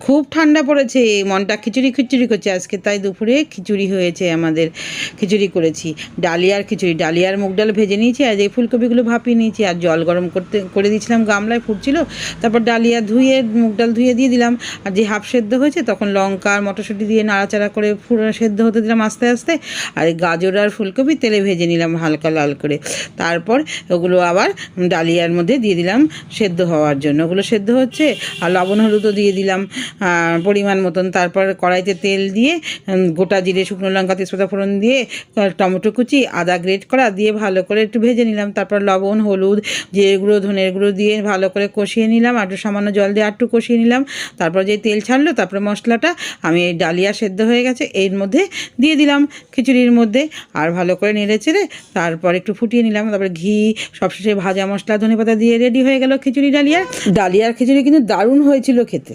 খুব ঠান্ডা পড়েছে, মনটা খিচুড়ি খিচুড়ি করছে আজকে, তাই দুপুরে খিচুড়ি হয়েছে আমাদের। খিচুড়ি করেছি, ডালিয়ার খিচুড়ি, ডালিয়ার মুগ ডাল ভেজে নিয়েছি, আর এই ফুলকপিগুলো ভাপিয়ে নিয়েছি, আর জল গরম করে দিয়েছিলাম গামলায়, ফুটছিল। তারপর ডালিয়া ধুয়ে মুগ ডাল ধুয়ে দিয়ে দিলাম, আর যে হাফ সেদ্ধ হয়েছে তখন লঙ্কা আর মটরশুঁটি দিয়ে নাড়াচাড়া করে সেদ্ধ হতে দিলাম আস্তে আস্তে। আর এই গাজর আর ফুলকপি তেলে ভেজে নিলাম হালকা লাল করে। তারপর ওগুলো আবার ডালিয়ার মধ্যে দিয়ে দিলাম সেদ্ধ হওয়ার জন্য। ওগুলো সেদ্ধ হচ্ছে, আর লবণ হলুদও দিয়ে দিলাম পরিমাণ মতন। তারপর কড়াইতে তেল দিয়ে গোটা জিরে, শুকনো লঙ্কা, তেজপাতা ফোড়ন দিয়ে টমেটো কুচি, আদা গ্রেট করা দিয়ে ভালো করে একটু ভেজে নিলাম। তারপর লবণ, হলুদ, জিরে গুঁড়ো, ধনের গুঁড়ো দিয়ে ভালো করে কষিয়ে নিলাম, আর একটু সামান্য জল দিয়ে একটু কষিয়ে নিলাম। তারপর যে তেল ছাড়লো, তারপরে মশলাটা আমি এই ডালিয়া সেদ্ধ হয়ে গেছে এর মধ্যে দিয়ে দিলাম, খিচুড়ির মধ্যে, আর ভালো করে নেড়ে চেড়ে তারপর একটু ফুটিয়ে নিলাম। তারপরে ঘি, সবশেষে ভাজা মশলা, ধনেপাতা দিয়ে রেডি হয়ে গেল খিচুড়ি ডালিয়ার। ডালিয়ার খিচুড়ি কিন্তু দারুণ হয়েছিল খেতে।